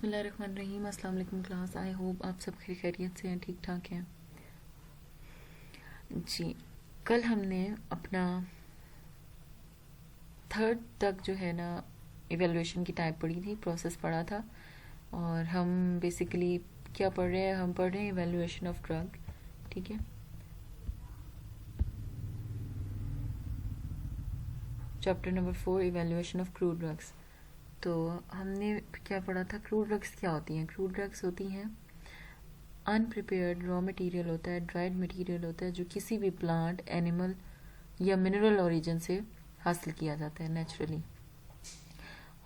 बिस्मिल्लाहिर्रहमानिर्रहीम। अस्सलाम वालेकुम क्लास। आई होप आप सब खैरियत से हैं, ठीक ठाक हैं जी। कल हमने अपना थर्ड तक जो है ना इवेलुएशन की टाइप पढ़ी थी, प्रोसेस पढ़ा था। और हम बेसिकली क्या पढ़ रहे हैं, हम पढ़ रहे हैं इवेलुएशन ऑफ ड्रग। ठीक है, chapter number 4, evaluation of crude drugs. तो हमने क्या पढ़ा था, क्रूड ड्रग्स क्या होती हैं। क्रूड ड्रग्स होती हैं अनप्रिपेयर्ड रॉ मटेरियल होता है, ड्राइड मटेरियल होता है, जो किसी भी प्लांट, एनिमल या मिनरल ओरिजिन से हासिल किया जाता है नेचुरली।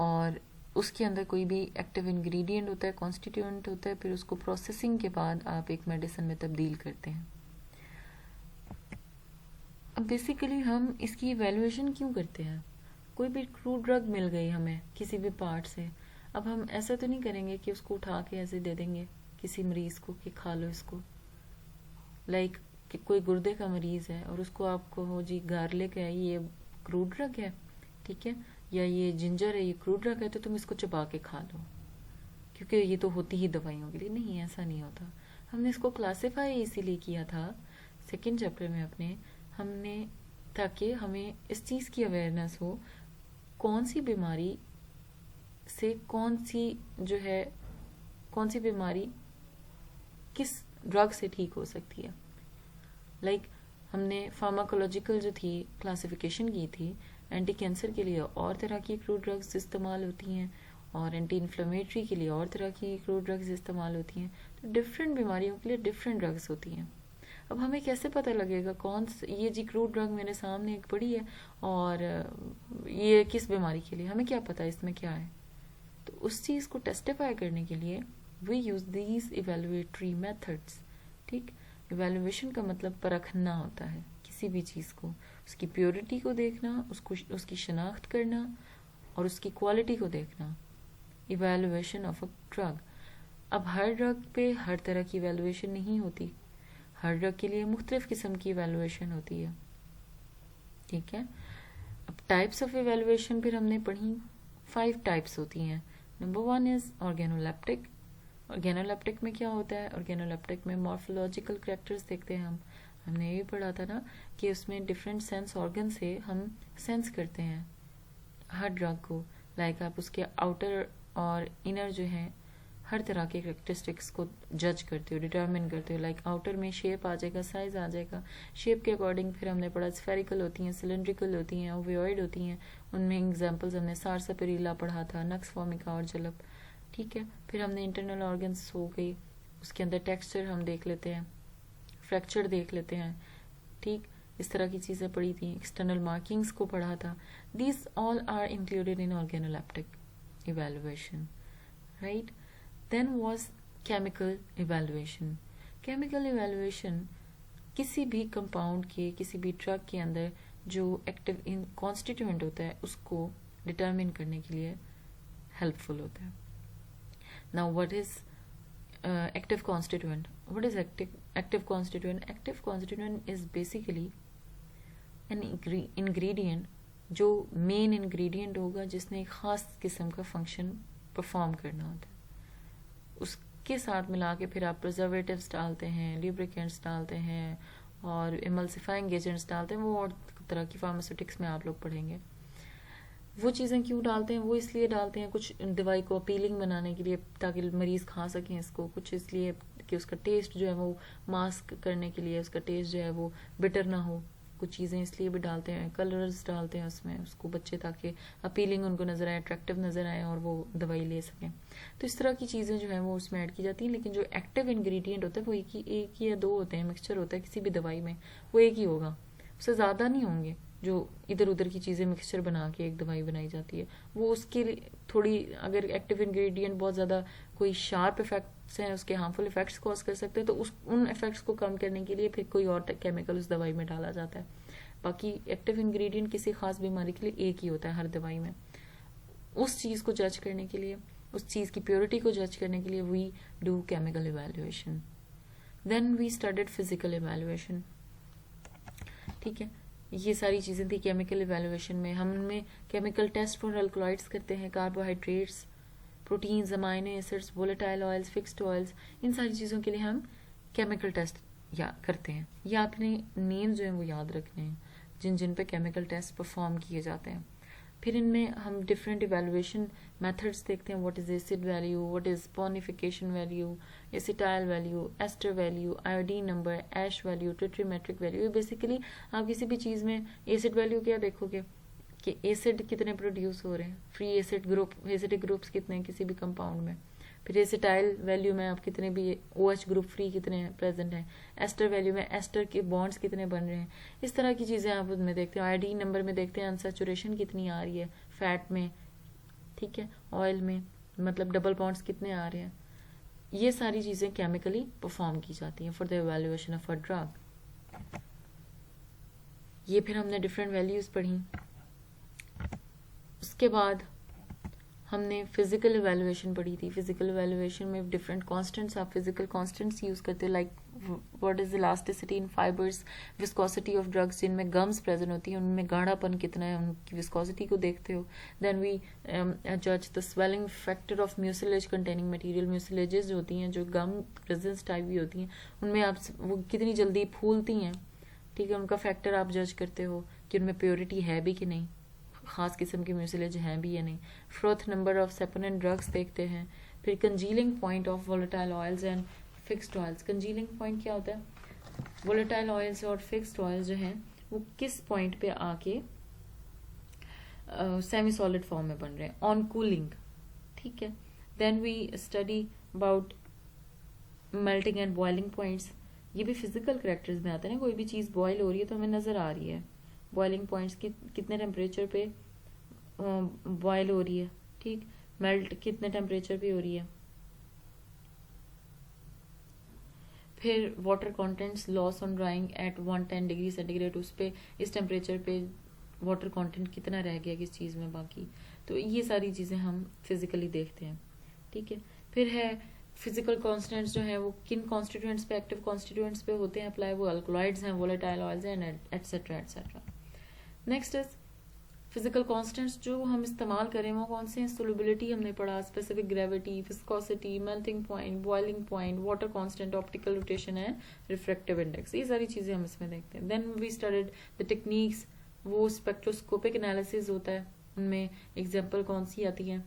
और उसके अंदर कोई भी एक्टिव इंग्रेडिएंट होता है, कॉन्स्टिट्यूएंट होता है, फिर उसको प्रोसेसिंग के बाद आप एक मेडिसिन में तब्दील करते हैं। अब बेसिकली हम इसकी इवेल्युएशन क्यों करते हैं। कोई भी क्रूड ड्रग मिल गई हमें किसी भी पार्ट से, अब हम ऐसा तो नहीं करेंगे कि उसको उठा के ऐसे दे देंगे किसी मरीज को कि खा लो इसको। लाइक कि कोई गुर्दे का मरीज है और उसको आपको हो जी गार्लिक है, ये क्रूड ड्रग है, ठीक है, या ये जिंजर है, ये क्रूड ड्रग है, तो तुम इसको चबा के खा लो क्योंकि ये तो होती ही दवाइयों के लिए। नहीं, ऐसा नहीं होता। हमने इसको क्लासिफाई इसीलिए किया था सेकेंड चैप्टर में अपने, हमने ताकि हमें इस चीज़ की अवेयरनेस हो कौन सी बीमारी से कौन सी बीमारी किस ड्रग से ठीक हो सकती है। लाइक हमने फार्माकोलॉजिकल जो थी क्लासिफिकेशन की थी, एंटी कैंसर के लिए और तरह की क्रूड ड्रग्स इस्तेमाल होती हैं और एंटी इन्फ्लेमेटरी के लिए और तरह की क्रूड ड्रग्स इस्तेमाल होती हैं। तो डिफरेंट बीमारियों के लिए डिफरेंट ड्रग्स होती हैं। अब हमें कैसे पता लगेगा ये जी क्रूड ड्रग मेरे सामने एक पड़ी है और ये किस बीमारी के लिए, हमें क्या पता इसमें क्या है। तो उस चीज़ को टेस्टिफाई करने के लिए वी यूज दीज इवेलुएटरी मेथड्स। ठीक, इवेलुएशन का मतलब परखना होता है किसी भी चीज़ को, उसकी प्योरिटी को देखना, उसकी शनाख्त करना और उसकी क्वालिटी को देखना। Evaluation of a drug. अब हर ड्रग पे हर तरह की इवेलुएशन नहीं होती, हर ड्रग के लिए मुख्तलिफ किस्म की इवेलुएशन होती है। ठीक है, अब टाइप्स ऑफ इवेलुएशन फिर हमने पढ़ी, 5 टाइप्स होती हैं। Number 1 is organoleptic. ऑर्गेनोलेप्टिक में क्या होता है, ऑर्गेनोलेप्टिक में मॉर्फोलॉजिकल कैरेक्टर्स देखते हैं हम। हमने ये भी पढ़ा था ना कि उसमें डिफरेंट सेंस ऑर्गन से हम सेंस करते हैं हर ड्रग को। लाइक आप उसके आउटर और इनर जो है हर तरह के करेक्टरिस्टिक्स को जज करते हो, डिटरमिन करते हो। लाइक आउटर में शेप आ जाएगा, साइज आ जाएगा, शेप के अकॉर्डिंग फिर हमने पढ़ा स्फेरिकल होती हैं, सिलेंड्रिकल होती हैं, ओवोइड होती हैं। उनमें एग्जांपल्स हमने सारसापेरिला पढ़ा था, नक्स फॉर्मिका और जलब। ठीक है, फिर हमने इंटरनल ऑर्गन्स हो गई, उसके अंदर टेक्सचर हम देख लेते हैं, फ्रैक्चर देख लेते हैं। ठीक, इस तरह की चीज़ें पढ़ी थी, एक्सटर्नल मार्किंग्स को पढ़ा था। These all are included in organoleptic evaluation, right. Then was chemical evaluation. Chemical evaluation किसी भी कंपाउंड के, किसी भी ड्रग के अंदर जो एक्टिव इन कॉन्स्टिट्यूएंट होता है उसको डिटरमिन करने के लिए हेल्पफुल होता है। Now what is active constituent? What is active constituent? Active constituent is basically an ingredient जो मेन इंग्रेडिएंट होगा जिसने एक ख़ास किस्म का फंक्शन परफॉर्म करना होता है। उसके साथ मिला के फिर आप प्रिजर्वेटिव्स डालते हैं, ल्यूब्रिकेंट्स डालते हैं और इमल्सिफाइंग एजेंट्स डालते हैं। वो और तरह की फार्मास्यूटिक्स में आप लोग पढ़ेंगे। वो चीज़ें क्यों डालते हैं, वो इसलिए डालते हैं कुछ दवाई को अपीलिंग बनाने के लिए ताकि मरीज़ खा सकें इसको, कुछ इसलिए कि उसका टेस्ट जो है वो मास्क करने के लिए, उसका टेस्ट जो है वो बिटर ना हो। कुछ चीज़ें इसलिए भी डालते हैं, कलर्स डालते हैं उसमें उसको बच्चे ताकि अपीलिंग उनको नज़र आए, अट्रैक्टिव नज़र आए और वो दवाई ले सकें। तो इस तरह की चीज़ें जो हैं वो उसमें ऐड की जाती हैं। लेकिन जो एक्टिव इंग्रेडिएंट होता है वो एक या दो होते हैं, मिक्सचर होता है किसी भी दवाई में, वो एक ही होगा, उससे ज़्यादा नहीं होंगे जो इधर उधर की चीज़ें मिक्सचर बना के एक दवाई बनाई जाती है। वो उसके थोड़ी, अगर एक्टिव इंग्रेडिएंट बहुत ज़्यादा कोई शार्प इफेक्ट्स हैं, उसके हार्मफुल इफेक्ट्स कॉज कर सकते हैं, तो उन इफेक्ट्स को कम करने के लिए फिर कोई और केमिकल उस दवाई में डाला जाता है। बाकी एक्टिव इंग्रेडिएंट किसी खास बीमारी के लिए एक ही होता है हर दवाई में। उस चीज़ को जज करने के लिए, उस चीज़ की प्योरिटी को जज करने के लिए we do chemical evaluation. Then we studied physical evaluation. ठीक है, ये सारी चीज़ें थी केमिकल इवेलुएशन में। हम उनमें केमिकल टेस्ट फॉर अल्कलॉइड्स करते हैं, carbohydrates, proteins, amino acids, volatile oils, fixed oils, इन सारी चीज़ों के लिए हम केमिकल टेस्ट या करते हैं। ये आपने नेम जो है वो याद रखने हैं जिन जिन पे केमिकल टेस्ट परफॉर्म किए जाते हैं। फिर इनमें हम डिफरेंट इवेलुएशन मेथड्स देखते हैं। What is acid value, what is saponification value, acetyl value, ester value, iodine number, ash value, titrimetric value. ये बेसिकली आप किसी भी चीज़ में एसिड वैल्यू क्या देखोगे कि एसिड कितने प्रोड्यूस हो रहे हैं, free acid group, acidic groups कितने हैं किसी भी कंपाउंड में। फिर एसिटाइल वैल्यू में आप कितने भी OH ग्रुप फ्री कितने प्रेजेंट हैं। एस्टर वैल्यू में एस्टर के बॉन्ड्स कितने बन रहे हैं। इस तरह की चीज़ें आप उसमें देखते हैं। आयोडीन नंबर में देखते हैं अनसैचुरेशन कितनी आ रही है फैट में, ठीक है, ऑयल में, मतलब डबल बॉन्ड्स कितने आ रहे हैं। ये सारी चीज़ें केमिकली परफॉर्म की जाती हैं for the evaluation of a drug. ये फिर हमने डिफरेंट वैल्यूज पढ़ी। उसके बाद हमने फिजिकल इवैल्यूएशन पढ़ी थी। फिजिकल इवैल्यूएशन में डिफरेंट कांस्टेंट्स, आप फिजिकल कांस्टेंट्स यूज करते हो, like what is elasticity in fibres, viscosity of drugs जिनमें गम्स प्रेजेंट होती है उनमें गाढ़ापन कितना है, उनकी विस्कोसिटी को देखते हो। देन वी जज the swelling factor of mucilage containing material. Mucilages जो होती हैं जो गम रेजिन्स टाइप की होती हैं उनमें आप वो कितनी जल्दी फूलती हैं, ठीक है, उनका फैक्टर आप जज करते हो कि उनमें प्योरिटी है भी कि नहीं, खास किस्म के म्यूसिलेज हैं भी या नहीं। Froth number of saponin drugs देखते हैं। फिर congealing point of volatile oils and fixed oils. Congealing point क्या होता है, वोलेटाइल ऑयल्स और फिक्स्ड ऑयल्स जो हैं वो किस पॉइंट पे आके सेमी सॉलिड फॉर्म में बन रहे हैं, ऑन कूलिंग, ठीक है। Then we study about melting and boiling points. ये भी फिजिकल करेक्टर्स में आते हैं ना, कोई भी चीज़ बॉयल हो रही है तो हमें नज़र आ रही है। बॉइलिंग पॉइंट्स कितने टेम्परेचर पे बॉयल हो रही है, ठीक, मेल्ट कितने टेम्परेचर पे हो रही है। फिर water contents loss on drying at 110 degree centigrade, उस पे इस टेम्परेचर पे वाटर कंटेंट कितना रह गया किस चीज़ में बाकी। तो ये सारी चीज़ें हम फिजिकली देखते हैं, ठीक है। फिर है फिजिकल कॉन्स्टेंट्स जो है वो किन कॉन्स्टिट्यूएंट्स पे, एक्टिव कॉन्स्टिट्यूएंट्स पे होते हैं अप्लाई, वो अल्कलॉइड्स हैं, वोलेटाइल ऑयल्स हैं, etcetera etcetera. Next is physical constants जो हम इस्तेमाल करें वो कौन से हैं। सोल्युबिलिटी हमने पढ़ा, specific gravity, viscosity, melting point, boiling point, water constant, optical rotation and refractive index. ये सारी चीजें हम इसमें देखते हैं। Then we studied the techniques, वो स्पेक्ट्रोस्कोपिक एनालिसिस होता है, उनमें एग्जाम्पल कौन सी आती है,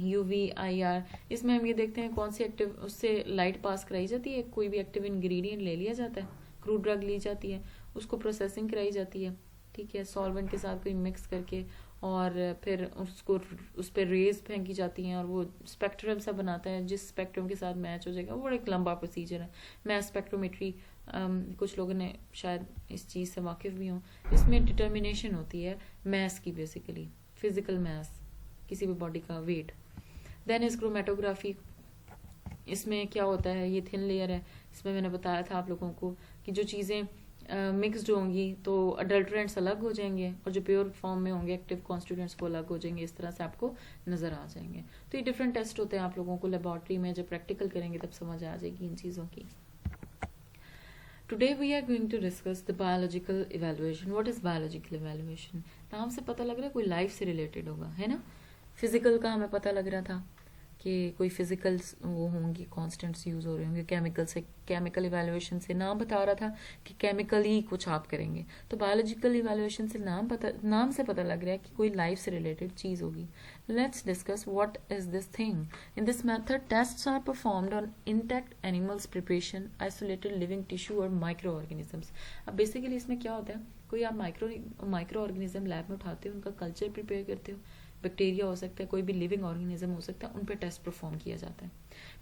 UV, IR। इसमें हम ये देखते हैं कौन सी एक्टिव, उससे लाइट पास कराई जाती है, कोई भी एक्टिव इंग्रेडिएंट ले लिया जाता है, क्रूड ड्रग ली जाती है, उसको प्रोसेसिंग कराई जाती है, ठीक है, सॉल्वेंट के साथ कोई मिक्स करके, और फिर उसको उस पर रेज फेंकी जाती हैं और वो स्पेक्ट्रम सा बनाता है, जिस स्पेक्ट्रम के साथ मैच हो जाएगा। वो एक लंबा प्रोसीजर है। मैस स्पेक्ट्रोमेट्री, कुछ लोगों ने शायद इस चीज़ से वाकिफ भी हों। इसमें डिटर्मिनेशन होती है मैस की, बेसिकली फिजिकल मैस, किसी भी बॉडी का वेट। Then is chromatography. इसमें क्या होता है, ये थिन लेयर है, इसमें मैंने बताया था आप लोगों को कि जो चीज़ें मिक्सड होंगी तो अडल्ट्रेंट्स अलग हो जाएंगे और जो प्योर फॉर्म में होंगे एक्टिव कॉन्स्टिट्यूएंट्स वो अलग हो जाएंगे। इस तरह से आपको नजर आ जाएंगे। तो ये डिफरेंट टेस्ट होते हैं, आप लोगों को लेबोरेटरी में जब प्रैक्टिकल करेंगे तब समझ आ जाएगी इन चीज़ों की। Today we are going to discuss the biological evaluation. What is biological evaluation? नाम से पता लग रहा है कोई लाइफ से रिलेटेड होगा, है ना। फिजिकल का हमें पता लग रहा था कि कोई फिजिकल वो होंगी, कांस्टेंट्स यूज हो रहे होंगे। केमिकल से, केमिकल इवैल्यूएशन से नाम बता रहा था कि केमिकली कुछ आप करेंगे। तो बायोलॉजिकल इवैल्यूएशन से नाम से पता लग रहा है कि कोई लाइफ से रिलेटेड चीज होगी। Let's discuss what is this thing. In this method tests are performed on intact animals, preparation, isolated living tissue और माइक्रो ऑर्गेनिजम्स। अब बेसिकली इसमें क्या होता है, कोई आप माइक्रो ऑर्गेनिज्म लैब में उठाते हो, उनका कल्चर प्रिपेयर करते हो, बैक्टीरिया हो सकता है, कोई भी लिविंग ऑर्गेनिज्म हो सकता है, उन पे टेस्ट परफॉर्म किया जाता है।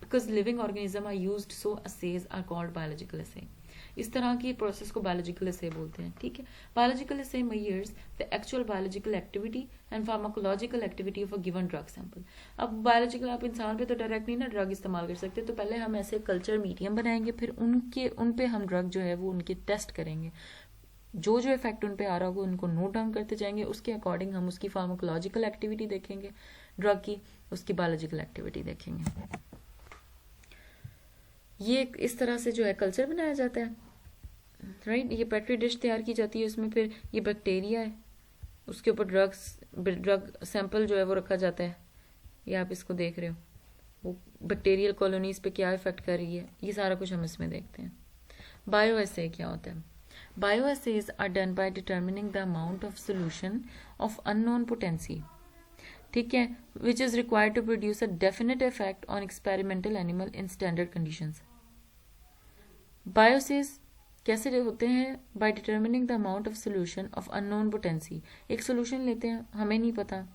Because living organism are used, so assays are called biological assay. इस तरह की प्रोसेस को बायोलॉजिकल असे बोलते हैं, ठीक है। बायोलॉजिकल असे measures the actual biological activity and pharmacological activity of a given drug sample. अब बायोलॉजिकल आप इंसान पे तो डायरेक्ट नहीं ना ड्रग इस्तेमाल कर सकते, तो पहले हम ऐसे कल्चर मीडियम बनाएंगे, फिर उन पे हम ड्रग जो है वो उनके टेस्ट करेंगे। जो इफेक्ट उन पे आ रहा होगा उनको नोट डाउन करते जाएंगे, उसके अकॉर्डिंग हम उसकी फार्माकोलॉजिकल एक्टिविटी देखेंगे ड्रग की, उसकी बायोलॉजिकल एक्टिविटी देखेंगे। ये इस तरह से जो है कल्चर बनाया जाता है, राइट। ये पेट्री डिश तैयार की जाती है, उसमें फिर ये बैक्टीरिया है, उसके ऊपर ड्रग सैंपल जो है वो रखा जाता है, ये आप इसको देख रहे हो, वो बैक्टीरियल कॉलोनीज पे क्या इफेक्ट कर रही है, ये सारा कुछ हम इसमें देखते हैं। बायो एसे क्या होता है? Bioassays are done by determining the amount of solution of unknown potency, ठीक है, which is required to produce a definite effect on experimental animal in standard conditions. Bioassays कैसे होते हैं? By determining the amount of solution of unknown potency, एक solution लेते हैं, हमें नहीं पता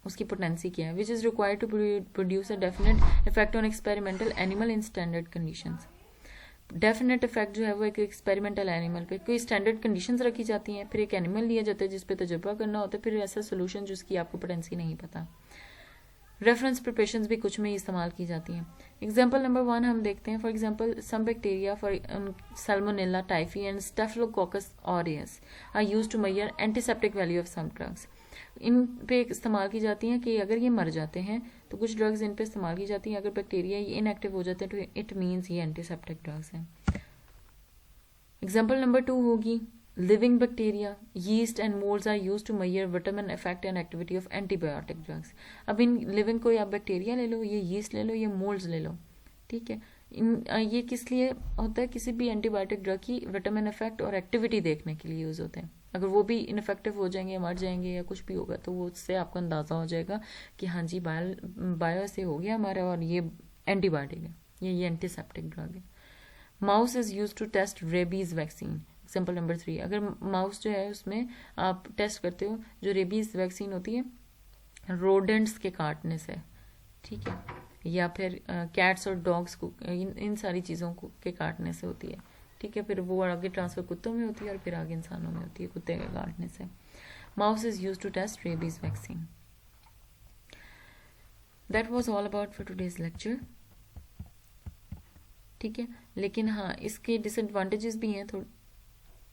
उसकी पोटेंसी क्या है, which is required to produce a definite effect on experimental animal in standard conditions. Definite effect जो है वो एक एक्सपेरिमेंटल एनिमल पे, कोई स्टैंडर्ड कंडीशंस रखी जाती हैं, फिर एक एनिमल लिया जाता है जिसपे तजुर्बा करना होता है, फिर ऐसा सोल्यूशन जिसकी आपको पोटेंसी नहीं पता। रेफरेंस प्रिपरेशंस भी कुछ में इस्तेमाल की जाती हैं। एग्जाम्पल नंबर 1 हम देखते हैं। For example some bacteria for Salmonella typhi and Staphylococcus aureus are used to measure antiseptic value of some drugs. इन पे इस्तेमाल की जाती हैं कि अगर ये मर जाते हैं तो कुछ ड्रग्स इन पे इस्तेमाल की जाती हैं, अगर बैक्टीरिया ये इनएक्टिव हो जाते हैं तो इट मीन्स ये एंटीसेप्टिक ड्रग्स हैं। एग्जाम्पल नंबर 2 होगी living bacteria, yeast and moulds are used to measure vitamin effect and activity of antibiotic drugs. अब इन लिविंग कोई आप बैक्टीरिया ले लो, ये यीस्ट ले लो, ये मोल्ड्स ले लो, ठीक है, ये किस लिए होता है? किसी भी एंटीबायोटिक ड्रग की विटामिन इफेक्ट और एक्टिविटी देखने के लिए यूज होते हैं। अगर वो भी इनफेक्टिव हो जाएंगे, मर जाएंगे या कुछ भी होगा तो वो उससे आपको अंदाजा हो जाएगा कि हाँ जी बायो से हो गया हमारा और ये एंटीबायोटिक है, ये एंटीसेप्टिक ड्रग है। Mouse is use to test rabies vaccine. Example number 3, अगर माउस जो है उसमें आप टेस्ट करते हो, जो रेबीज वैक्सीन होती है रोडेंट्स के काटने से, ठीक है, या फिर कैट्स और डॉग्स को इन सारी चीज़ों को के काटने से होती है, ठीक है, फिर वो आगे ट्रांसफर कुत्तों में होती है और फिर आगे इंसानों में होती है कुत्ते के काटने से। Mouse is use to test rabies vaccine. That was all about for today's lecture, ठीक है, लेकिन हाँ इसके डिसएडवांटेजेस भी हैं, थोड़े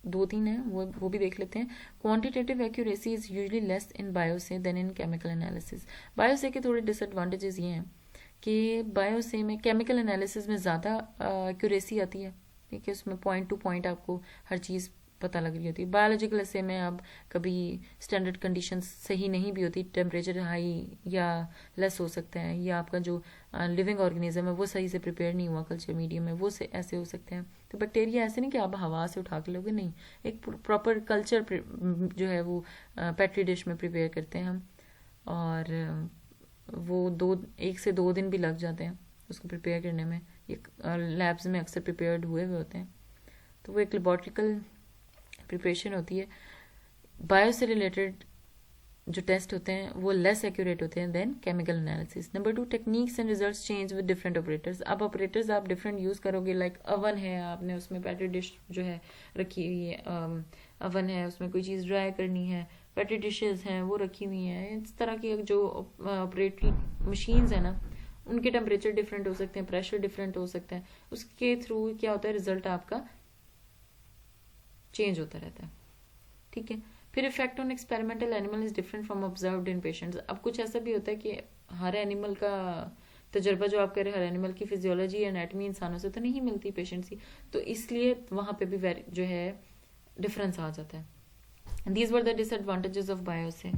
2-3 हैं, वो भी देख लेते हैं। Quantitative accuracy is usually less in bioassay than in chemical analysis. Bioassay के थोड़े डिसएडवांटेजेस ये हैं कि बायोसे में केमिकल एनालिसिस में ज़्यादा एक्यूरेसी आती है, ठीक है, उसमें पॉइंट टू पॉइंट आपको हर चीज़ पता लग रही होती है। बायोलॉजिकल एसे में अब कभी स्टैंडर्ड कंडीशंस सही नहीं भी होती, टेम्परेचर हाई या लेस हो सकता है, या आपका जो लिविंग ऑर्गेनिज्म है वो सही से प्रिपेयर नहीं हुआ कल्चर मीडियम में, वो से ऐसे हो सकते हैं। तो बैक्टीरिया ऐसे नहीं कि आप हवा से उठा के लोगे, नहीं, एक प्रॉपर कल्चर जो है वो पेट्री डिश में प्रिपेयर करते हैं हम, और वो 1 से 2 दिन भी लग जाते हैं उसको प्रिपेयर करने में, ये लैब्स में अक्सर प्रिपेयर्ड हुए होते हैं, तो वो एक लेबॉर्ट्रिकल प्रिपरेशन होती है। बायो से रिलेटेड जो टेस्ट होते हैं वो लेस एक्यूरेट होते हैं then chemical analysis. Number 2, techniques and results change with different operators. अब ऑपरेटर्स आप डिफरेंट यूज करोगे, लाइक अवन है, आपने उसमें पेट्री डिश जो है रखी हुई है, अवन है, उसमें कोई चीज़ ड्राई करनी है, पेट्री डिशेज हैं वो रखी हुई हैं, इस तरह की जो ऑपरेटरी मशीन्स हैं ना, उनके टेम्परेचर डिफरेंट हो सकते हैं, प्रेशर डिफरेंट हो सकता है, उसके थ्रू क्या होता है, रिजल्ट आपका चेंज होता रहता है, ठीक है। फिर effect on experimental animal is different from observed in patients. अब कुछ ऐसा भी होता है कि हर एनिमल का तजर्बा जो आप कर रहे हैं, हर एनिमल की फिजियोलॉजी एनाटमी इंसानों से तो नहीं मिलती पेशेंट्स की, तो इसलिए वहां पे भी जो है डिफरेंस आ जाता है। These were the disadvantages of bioassay.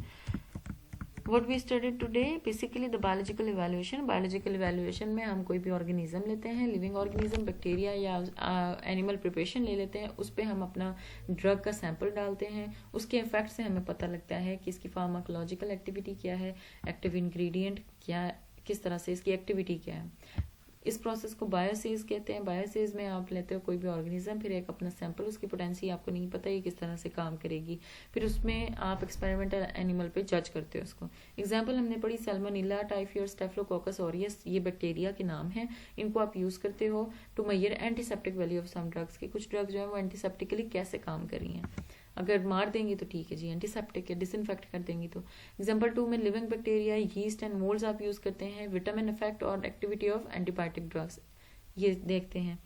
What we studied today, basically the biological evaluation. Biological evaluation में हम कोई भी ऑर्गेनिज्म लेते हैं, लिविंग ऑर्गेनिज्म, बैक्टीरिया या एनिमल प्रिपरेशन ले लेते हैं, उस पर हम अपना ड्रग का सैंपल डालते हैं, उसके इफेक्ट से हमें पता लगता है कि इसकी फार्माकोलॉजिकल एक्टिविटी क्या है, एक्टिव इंग्रेडिएंट क्या, किस तरह से इसकी एक्टिविटी क्या है। इस प्रोसेस को बायोसेज कहते हैं। बायोसेज में आप लेते हो कोई भी ऑर्गेनिज्म, फिर एक अपना सैंपल, उसकी पोटेंसी आपको नहीं पता ये किस तरह से काम करेगी, फिर उसमें आप एक्सपेरिमेंटल एनिमल पे जज करते हो उसको। एग्जांपल हमने पढ़ी सैल्मोनेला टाइफी और स्टेफिलोकोकस ऑरियस, ये बैक्टीरिया के नाम हैं, इनको आप यूज करते हो to measure antiseptic value of some drugs के। कुछ ड्रग्स जो है वो एंटीसेप्टिकली कैसे काम कर रही हैं, अगर मार देंगी तो ठीक है जी, एंटीसेप्टिक है, डिसइंफेक्ट कर देंगी तो। एग्जांपल 2 में living bacteria, yeast and moulds आप यूज करते हैं, विटामिन इफेक्ट और एक्टिविटी ऑफ एंटीबायोटिक ड्रग्स ये देखते हैं।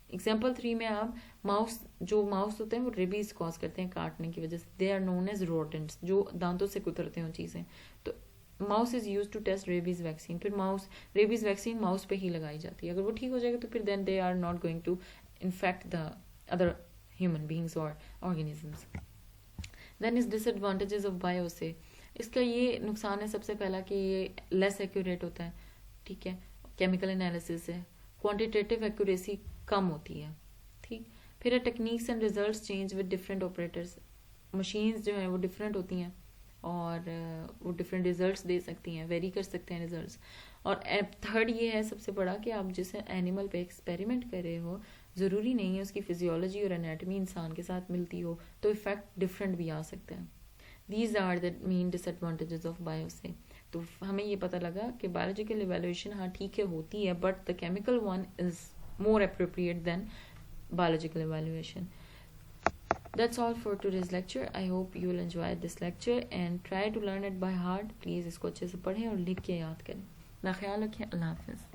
एग्जाम्पल 3 में आप माउस होते हैं वो रेबीज कॉज करते हैं काटने की वजह से, they are known as rodents, जो दांतों से कुतरते हैं चीजें, तो mouse is use to test rabies vaccine. फिर रेबीज वैक्सीन माउस पे ही लगाई जाती है, अगर वो ठीक हो जाएगा तो फिर then they are not going to infect the other human beings or organisms. Then is disadvantages of biose. इसका ये नुकसान है सबसे पहला कि ये लेस एक्यूरेट होता है, ठीक है, केमिकल एनालिसिस है, क्वांटिटेटिव एक्यूरेसी कम होती है, ठीक। फिर techniques and results change with different operators, machines जो हैं वो डिफरेंट होती हैं और वो डिफरेंट रिजल्ट्स दे सकती हैं, वेरी कर सकते हैं रिजल्ट्स। और थर्ड ये है सबसे बड़ा कि आप जिस एनिमल पे एक्सपेरिमेंट कर रहे हो ज़रूरी नहीं है उसकी फिजियोलॉजी और एनाटमी इंसान के साथ मिलती हो, तो इफेक्ट डिफरेंट भी आ सकता है। These are the main disadvantages of bioassay. तो हमें ये पता लगा कि बायोलॉजिकल इवेल्युएशन हाँ ठीक है होती है, but the chemical one is more appropriate than biological evaluation. That's all for today's lecture. I hope you will enjoy this lecture and try to learn it by heart. Please इसको अच्छे से पढ़ें और लिख के याद करें। अपना ख्याल रखें। अल्लाह हाफिज़।